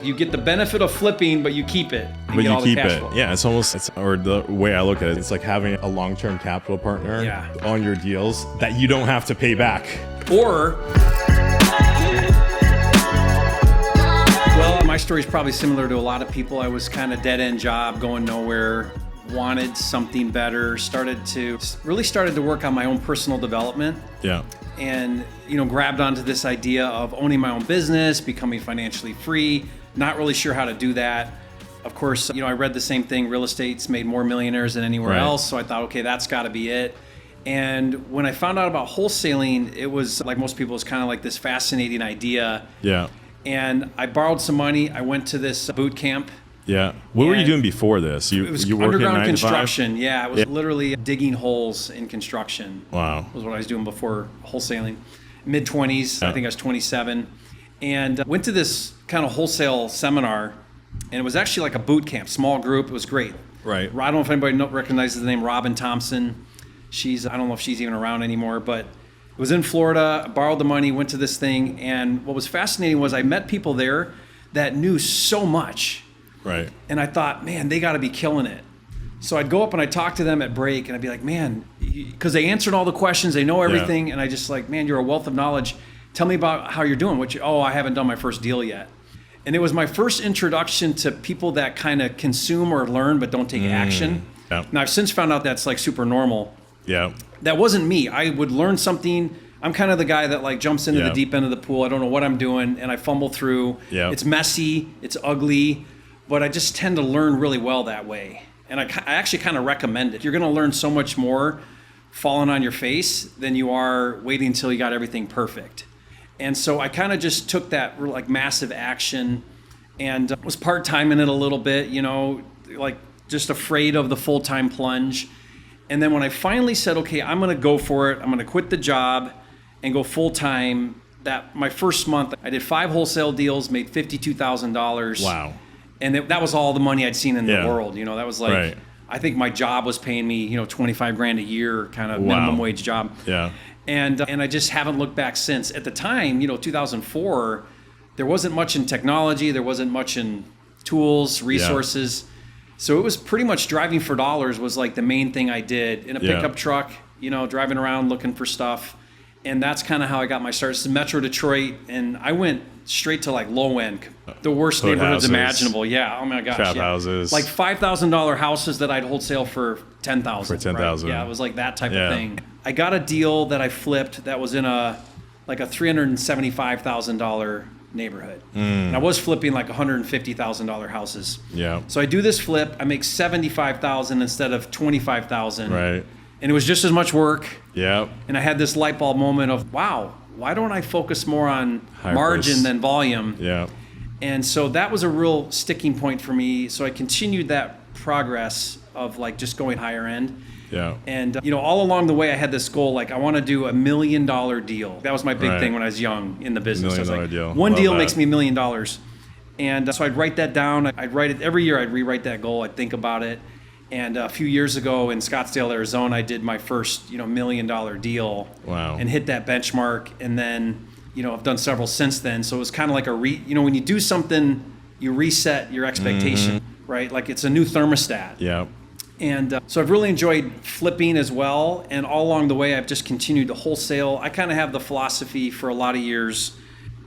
You get the benefit of flipping, but you keep it. But you keep it. Yeah, or the way I look at it, it's like having a long-term capital partner on your deals that you don't have to pay back. Or, well, my story is probably similar to a lot of people. I was kind of dead-end job, going nowhere, wanted something better, started to work on my own personal development. Yeah. And, grabbed onto this idea of owning my own business, becoming financially free, not really sure how to do that. Of course, I read the same thing, real estate's made more millionaires than anywhere else. So I thought, okay, that's got to be it. And when I found out about wholesaling, it was like most people, it's kind of like this fascinating idea. Yeah. And I borrowed some money. I went to this boot camp. Yeah. What were you doing before this? It was underground construction. Yeah, it was literally digging holes in construction. Wow. Was what I was doing before wholesaling. Mid-20s, I think I was 27. And went to this kind of wholesale seminar. And it was actually like a boot camp, small group. It was great. Right. I don't know if anybody recognizes the name Robin Thompson. I don't know if she's even around anymore, but it was in Florida. I borrowed the money, went to this thing. And what was fascinating was I met people there that knew so much. Right. And I thought, man, they got to be killing it. So I'd go up and I'd talk to them at break and I'd be like, man, because they answered all the questions, they know everything. Yeah. And I just like, man, you're a wealth of knowledge. Tell me about how you're doing. I haven't done my first deal yet. And it was my first introduction to people that kind of consume or learn but don't take action. Yeah. Now I've since found out that's like super normal. Yeah. That wasn't me. I would learn something. I'm kind of the guy that like jumps into the deep end of the pool. I don't know what I'm doing and I fumble through. Yeah. It's messy, it's ugly, but I just tend to learn really well that way. And I actually kind of recommend it. You're going to learn so much more falling on your face than you are waiting until you got everything perfect. And so I kind of just took that like massive action and was part-time in it a little bit, like just afraid of the full-time plunge. And then when I finally said, okay, I'm going to go for it, I'm going to quit the job and go full-time, that my first month, I did 5 wholesale deals, made $52,000. Wow. And that was all the money I'd seen in the world. That was like, I think my job was paying me, $25,000 a year, kind of minimum wage job. Yeah. And I just haven't looked back since. At the time, 2004, there wasn't much in technology. There wasn't much in tools, resources. Yeah. So it was pretty much driving for dollars was like the main thing I did in a pickup truck, driving around looking for stuff. And that's kind of how I got my start. This is Metro Detroit, and I went straight to like low end, the worst neighborhoods imaginable. Yeah, oh my gosh. Trap houses. Like $5,000 houses that I'd wholesale for $10,000. For $10,000. Right? Yeah, it was like that type of thing. I got a deal that I flipped that was in a $375,000 neighborhood. And I was flipping like $150,000 houses. Yeah. So I do this flip, I make $75,000 instead of $25,000. Right. And it was just as much work. Yeah. And I had this light bulb moment of, wow, why don't I focus more on margin than volume? Yeah. And so that was a real sticking point for me. So I continued that progress of like just going higher end. Yeah. And, all along the way, I had this goal, like I want to do $1 million deal. That was my big thing when I was young in the business. $1 million I was like, deal. One deal makes me $1 million. And so I'd write that down. I'd write it every year. I'd rewrite that goal. I'd think about it. And a few years ago in Scottsdale, Arizona, I did my first, $1 million deal. Wow. And hit that benchmark. And then, I've done several since then. So it was kind of like when you do something, you reset your expectation, right? Like it's a new thermostat. Yeah. And so I've really enjoyed flipping as well. And all along the way, I've just continued to wholesale. I kind of have the philosophy for a lot of years,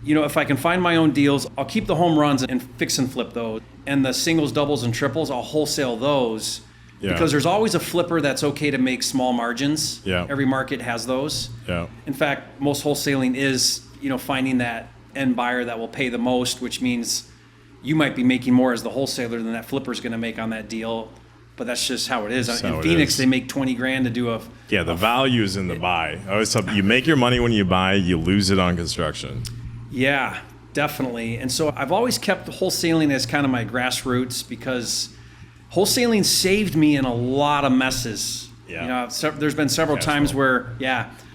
if I can find my own deals, I'll keep the home runs and fix and flip those. And the singles, doubles, and triples, I'll wholesale those. Yeah. Because there's always a flipper that's okay to make small margins. Yeah. Every market has those. Yeah. In fact, most wholesaling is, finding that end buyer that will pay the most, which means you might be making more as the wholesaler than that flipper's going to make on that deal. But that's just how it is. In Phoenix, they make $20,000 to do the value is in the buy. I always tell you make your money when you buy, you lose it on construction. Yeah, definitely. And so I've always kept wholesaling as kind of my grassroots because wholesaling saved me in a lot of messes. Yeah. There's been several times where,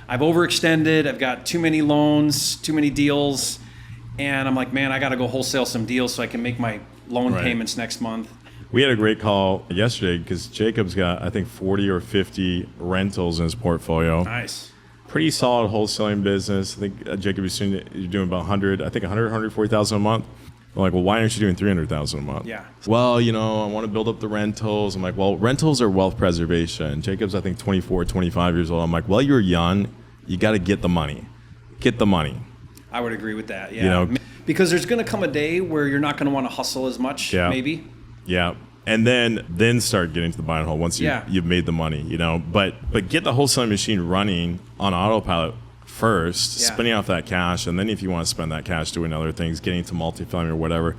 I've overextended. I've got too many loans, too many deals. And I'm like, man, I got to go wholesale some deals so I can make my loan payments next month. We had a great call yesterday because Jacob's got, I think, 40 or 50 rentals in his portfolio. Nice. Pretty solid wholesaling business. I think Jacob, you're doing about 140,000 a month. I'm like, well, why aren't you doing 300,000 a month? Yeah. Well, I want to build up the rentals. I'm like, well, rentals are wealth preservation. Jacob's, I think, 24, 25 years old. I'm like, well, you're young. You got to get the money. Get the money. I would agree with that. Yeah. Because there's going to come a day where you're not going to want to hustle as much, maybe. Yeah. And then start getting to the buy and hold once you've made the money, But get the wholesaling machine running on autopilot first, spending off that cash, and then if you want to spend that cash doing other things, getting to multifamily or whatever,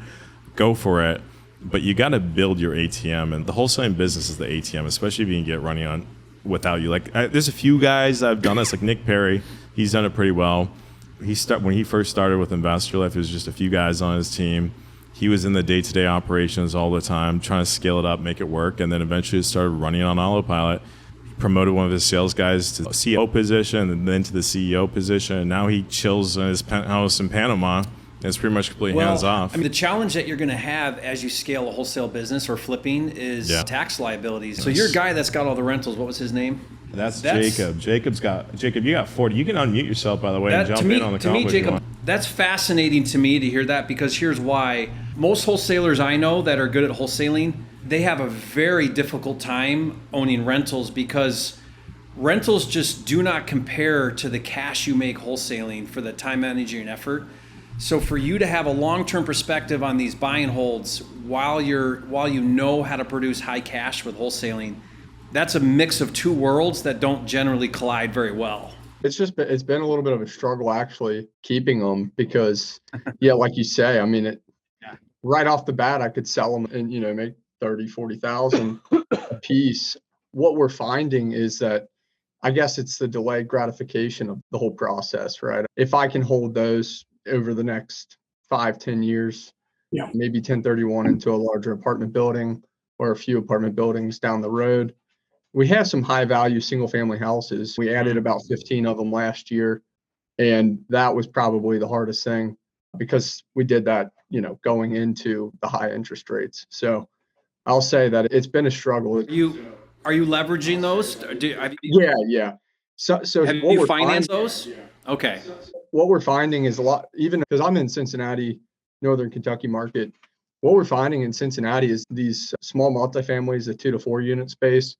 go for it. But you got to build your ATM, and the wholesaling business is the ATM, especially if you can get running on without you. Like there's a few guys that have done this, like Nick Perry. He's done it pretty well. When he first started with Investorlift, it was just a few guys on his team. He was in the day-to-day operations all the time, trying to scale it up, make it work, and then eventually started running on autopilot. Promoted one of his sales guys to the CEO position and then to the CEO position. And now he chills in his penthouse in Panama. And it's pretty much completely hands off. I mean, the challenge that you're going to have as you scale a wholesale business or flipping is tax liabilities. So your guy that's got all the rentals, what was his name? That's Jacob. Jacob, you got 40. You can unmute yourself, by the way, and jump in on the call. To me, Jacob, that's fascinating to me to hear that, because here's why. Most wholesalers I know that are good at wholesaling, they have a very difficult time owning rentals, because rentals just do not compare to the cash you make wholesaling for the time, energy, and effort. So for you to have a long-term perspective on these buy and holds while you know how to produce high cash with wholesaling, that's a mix of two worlds that don't generally collide very well. It's been a little bit of a struggle actually keeping them, because like you say, I mean, right off the bat, I could sell them and, make 30, 40,000 a piece. What we're finding is that, I guess it's the delayed gratification of the whole process, right? If I can hold those over the next 5-10 years, maybe 1031 into a larger apartment building or a few apartment buildings down the road. We have some high value single family houses. We added about 15 of them last year. And that was probably the hardest thing, because we did that, going into the high interest rates. So I'll say that it's been a struggle. Are you leveraging those? Yeah. So have you financed those? Okay. What we're finding is a lot, even because I'm in Cincinnati, Northern Kentucky market, what we're finding in Cincinnati is these small multifamilies, the 2 to 4 unit space,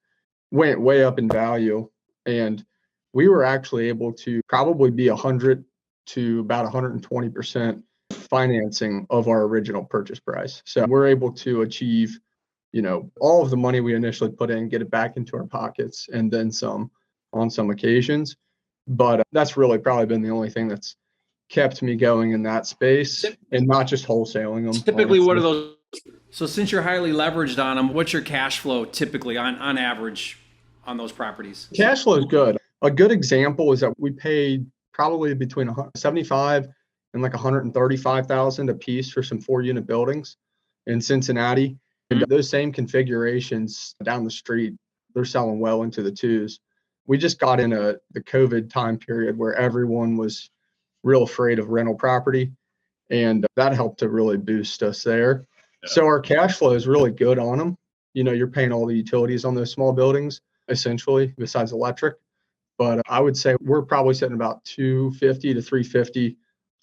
went way up in value. And we were actually able to probably be 100 to about 120% financing of our original purchase price. So we're able to achieve, all of the money we initially put in, get it back into our pockets, and then some on some occasions. But that's really probably been the only thing that's kept me going in that space, and not just wholesaling them. Typically, honestly. What are those? So since you're highly leveraged on them, what's your cash flow typically on average on those properties? Cash flow is good. A good example is that we paid probably between 75 and like 135,000 a piece for some 4-unit buildings in Cincinnati. And those same configurations down the street, they're selling well into the 2s. We just got in the COVID time period where everyone was real afraid of rental property, and that helped to really boost us there. Yeah. So our cash flow is really good on them. You're paying all the utilities on those small buildings, essentially, besides electric. But I would say we're probably sitting about $250 to $350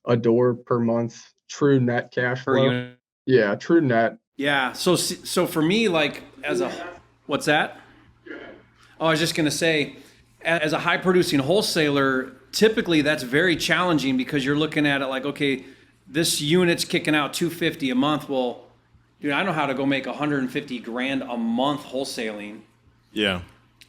a door per month, true net cash flow. Per unit. Yeah, true net. Yeah. So for me, like what's that? Oh, I was just going to say, as a high producing wholesaler, typically that's very challenging, because you're looking at it like, okay, this unit's kicking out $250 a month. Well, dude, I know how to go make $150,000 a month wholesaling. Yeah.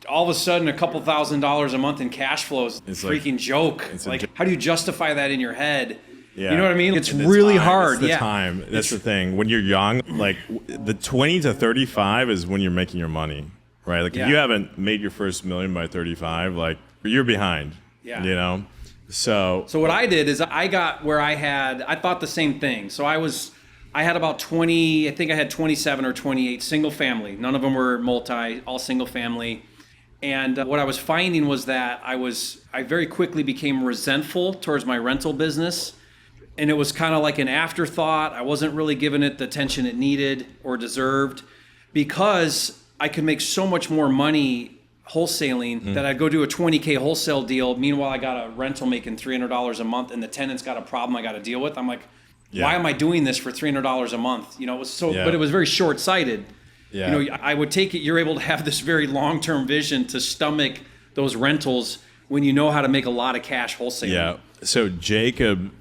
All of a sudden, a couple $1,000s a month in cash flow is a freaking joke. Like, how do you justify that in your head? Yeah. You know what I mean? It's really hard. It's the time. That's the thing. When you're young, like the 20 to 35 is when you're making your money, right? Like if you haven't made your first million by 35, like you're behind. Yeah. So what I did is I got where I thought the same thing. So I had about 20, I think I had 27 or 28 single family. None of them were multi, all single family. And what I was finding was that I very quickly became resentful towards my rental business. And it was kind of like an afterthought. I wasn't really giving it the attention it needed or deserved, because I could make so much more money wholesaling that I'd go do a $20K wholesale deal. Meanwhile, I got a rental making $300 a month, and the tenant's got a problem I got to deal with. I'm like, Why am I doing this for $300 a month? You know, it was but it was very short-sighted. Yeah. You know, I would take it, you're able to have this very long-term vision to stomach those rentals when you know how to make a lot of cash wholesaling. Yeah. So Jacob,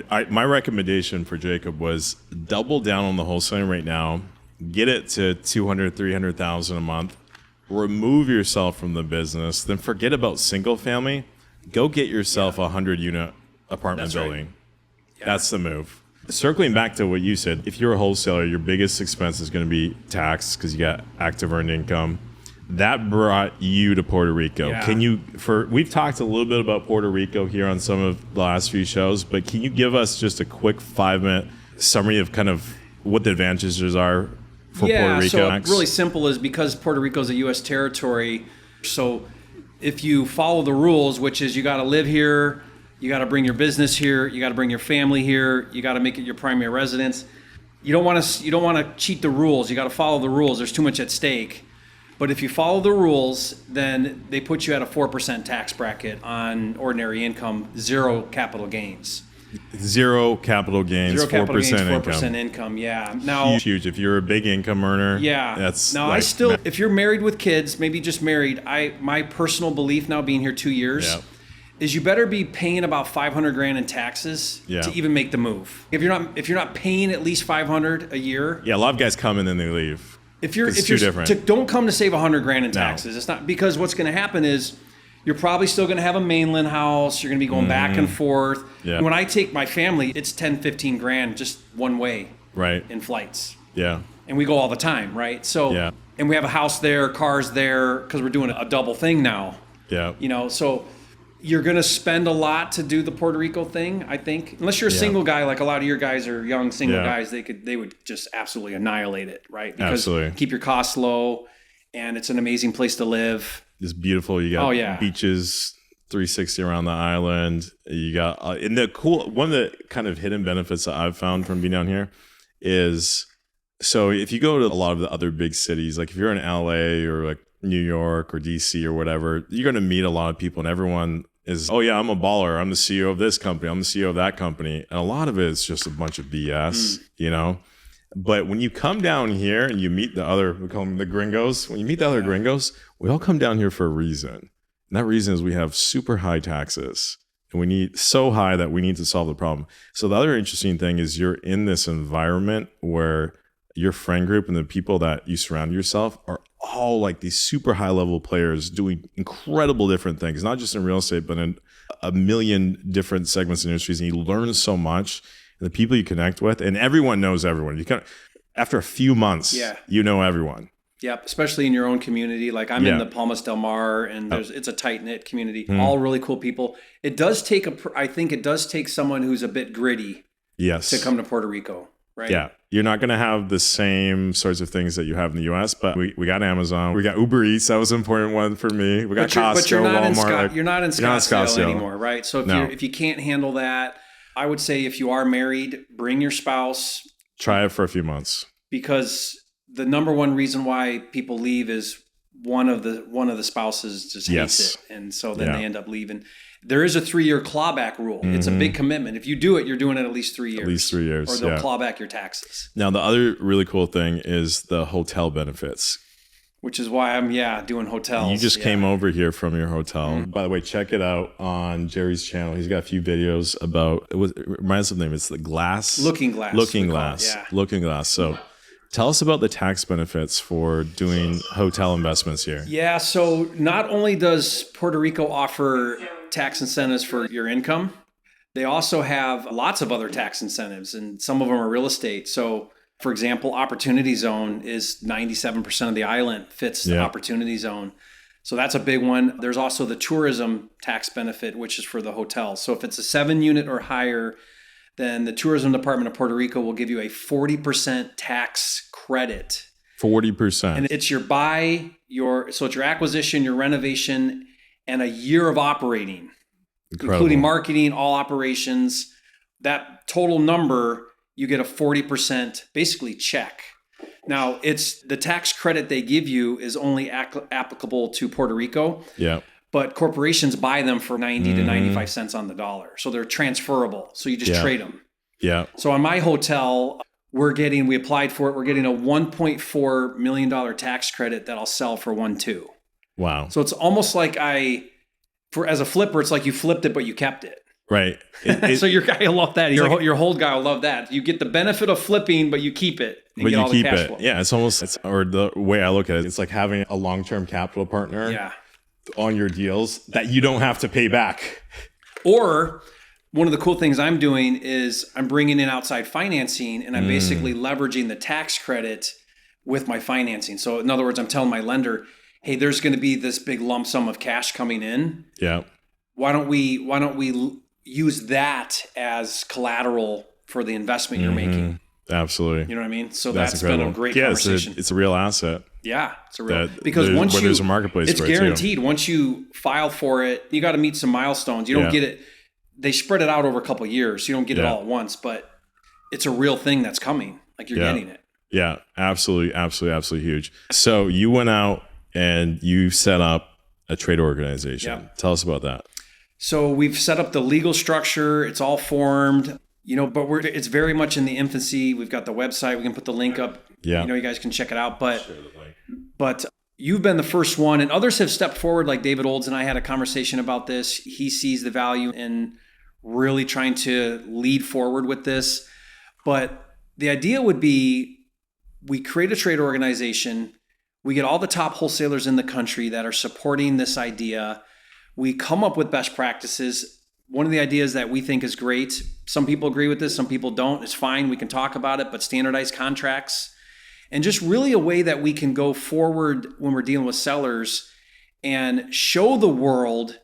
my recommendation for Jacob was double down on the wholesaling right now, get it to 200, 300,000 a month, remove yourself from the business, then forget about single family, go get yourself a 100-unit apartment building. Right. Yeah. That's the move. Circling back to what you said, if you're a wholesaler, your biggest expense is going to be tax because you got active earned income. That brought you to Puerto Rico. Yeah. We've talked a little bit about Puerto Rico here on some of the last few shows, but can you give us just a quick 5-minute summary of kind of what the advantages are for Puerto Rico? So really simple is because Puerto Rico is a U.S. territory. So if you follow the rules, which is you got to live here, you got to bring your business here, you got to bring your family here, you got to make it your primary residence. You don't want to cheat the rules. You got to follow the rules. There's too much at stake. But if you follow the rules, then they put you at a 4% tax bracket on ordinary income, 0 capital gains. 0 capital gains, 4% income. Yeah. Now, huge. If you're a big income earner, that's now if you're married with kids, maybe just married, my personal belief now being here 2 years is you better be paying about $500,000 in taxes to even make the move. If you're not paying at least $500,000 a year. Yeah, a lot of guys come and then they leave. If you're don't come to save $100,000 in taxes. No. It's not, because what's going to happen is you're probably still going to have a mainland house. You're going to be going back and forth. Yeah. When I take my family, it's $10,000-15,000 just one way. Right. In flights. Yeah. And we go all the time, right? So and we have a house there, cars there, because we're doing a double thing now. Yeah. You know, so you're going to spend a lot to do the Puerto Rico thing, I think. Unless you're a single guy, like a lot of your guys are young single guys, they would just absolutely annihilate it, right? Because keep your costs low, and it's an amazing place to live. It's beautiful. You got beaches 360 around the island. You got and one of the kind of hidden benefits that I've found from being down here is, so if you go to a lot of the other big cities, like if you're in LA or like New York or DC or whatever, you're going to meet a lot of people, and everyone is, oh yeah, I'm a baller, I'm the CEO of this company, I'm the CEO of that company, and a lot of it is just a bunch of BS, you know. But when you come down here and you meet we call them the gringos, when you meet the other gringos, we all come down here for a reason, and that reason is we have super high taxes, and we need so high that we need to solve the problem. So the other interesting thing is you're in this environment where your friend group and the people that you surround yourself are all like these super high level players doing incredible different things, not just in real estate, but in a million different segments and industries. And you learn so much, and the people you connect with, and everyone knows everyone. After a few months, you know everyone. Yep, especially in your own community. Like I'm in the Palmas del Mar, and it's a tight knit community, all really cool people. It does take I think it does take someone who's a bit gritty to come to Puerto Rico. Right. Yeah. You're not going to have the same sorts of things that you have in the US, but we got Amazon. We got Uber Eats. That was an important one for me. We got Costco, but you're not Walmart. You're not in Scottsdale anymore, right? So if you can't handle that, I would say if you are married, bring your spouse. Try it for a few months. Because the number one reason why people leave is one of the spouses just hates it. And so then they end up leaving. There is a 3-year clawback rule. Mm-hmm. It's a big commitment. If you do it, you're doing it at least 3 years. At least 3 years. Or they'll claw back your taxes. Now, the other really cool thing is the hotel benefits. Which is why I'm, doing hotels. You just came over here from your hotel. Mm-hmm. By the way, check it out on Jerry's channel. He's got a few videos about, it reminds me of the name. It's the glass. Looking glass. Looking glass. So tell us about the tax benefits for doing hotel investments here. Yeah, so not only does Puerto Rico offer tax incentives for your income, they also have lots of other tax incentives, and some of them are real estate. So, for example, Opportunity Zone is 97% of the island fits the Opportunity Zone. So that's a big one. There's also the tourism tax benefit, which is for the hotels. So if it's a 7-unit or higher, then the Tourism Department of Puerto Rico will give you a 40% tax credit. 40%. And it's so it's your acquisition, your renovation, and a year of operating, including marketing, all operations. That total number, you get a 40% basically check. Now, it's the tax credit they give you is only applicable to Puerto Rico. Yeah. But corporations buy them for 90 to 95 cents on the dollar. So they're transferable. So you just trade them. Yeah. So on my hotel, we applied for it. We're getting a $1.4 million tax credit that I'll sell for 1.2. Wow. So it's almost like as a flipper, it's like you flipped it, but you kept it. Right. So your guy will love that. Your hold guy will love that. You get the benefit of flipping, but you keep it. But you keep it. Flow. Yeah. Or the way I look at it, it's like having a long-term capital partner on your deals that you don't have to pay back. Or one of the cool things I'm doing is I'm bringing in outside financing, and I'm basically leveraging the tax credit with my financing. So in other words, I'm telling my lender, hey, there's going to be this big lump sum of cash coming in. Yeah. Why don't we use that as collateral for the investment you're making? Absolutely. You know what I mean? So that's been a great conversation. It's a real asset. Yeah, it's a real, because once there's a marketplace it's for it guaranteed. Once you file for it, you got to meet some milestones. You don't get it. They spread it out over a couple of years. You don't get it all at once, but it's a real thing that's coming. Like you're getting it. Yeah, absolutely, absolutely, absolutely huge. So you went out and you set up a trade organization. Yeah. Tell us about that. So we've set up the legal structure. It's all formed, but it's very much in the infancy. We've got the website. We can put the link up. Yeah. You guys can check it out. But you've been the first one, and others have stepped forward. Like David Olds and I had a conversation about this. He sees the value in really trying to lead forward with this. But the idea would be we create a trade organization. We get all the top wholesalers in the country that are supporting this idea. We come up with best practices. One of the ideas that we think is great, some people agree with this, some people don't. It's fine. We can talk about it, but standardized contracts and just really a way that we can go forward when we're dealing with sellers and show the world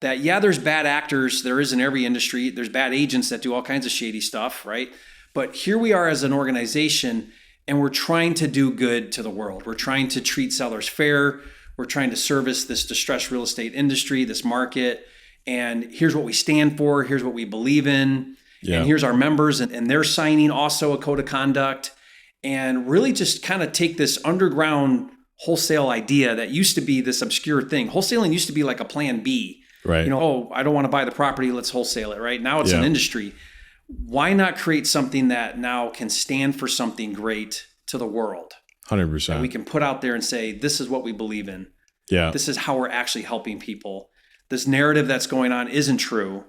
that, there's bad actors. There is in every industry. There's bad agents that do all kinds of shady stuff, right? But here we are as an organization, and we're trying to do good to the world. We're trying to treat sellers fair. We're trying to service this distressed real estate industry, this market. And here's what we stand for. Here's what we believe in. Yeah. And here's our members. And they're signing also a code of conduct. And really just kind of take this underground wholesale idea that used to be this obscure thing. Wholesaling used to be like a plan B. Right. I don't want to buy the property. Let's wholesale it. Right now it's an industry. Why not create something that now can stand for something great to the world? 100%. That we can put out there and say, this is what we believe in. Yeah. This is how we're actually helping people. This narrative that's going on isn't true.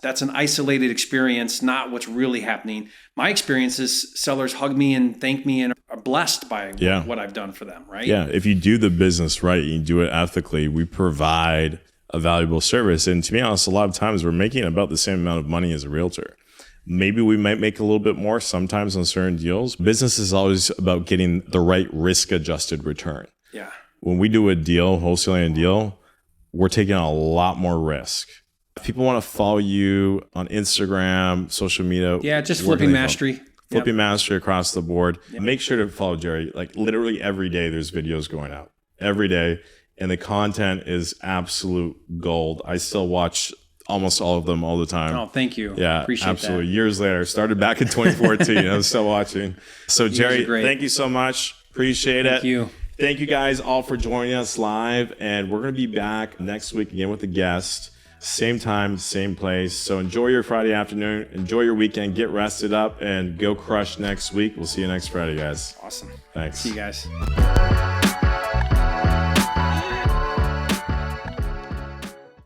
That's an isolated experience, not what's really happening. My experience is sellers hug me and thank me and are blessed by what I've done for them, right? Yeah. If you do the business right, you do it ethically, we provide a valuable service. And to be honest, a lot of times we're making about the same amount of money as a realtor. Maybe we might make a little bit more sometimes on certain deals. Business is always about getting the right risk-adjusted return. Yeah. When we do a deal, wholesaling a deal, we're taking a lot more risk. If people want to follow you on Instagram, social media. Yeah, just Flipping Mastery. Flipping Mastery across the board. Yep. Make sure to follow Jerry. Like literally every day there's videos going out. Every day. And the content is absolute gold. I still watch almost all of them all the time. Oh, thank you. Yeah, appreciate absolutely. That. Years later, started back in 2014. I'm still watching. So Jerry, thank you so much. Appreciate it. Thank you. Thank you guys all for joining us live. And we're going to be back next week again with a guest. Same time, same place. So enjoy your Friday afternoon. Enjoy your weekend. Get rested up and go crush next week. We'll see you next Friday, guys. Awesome. Thanks. See you guys.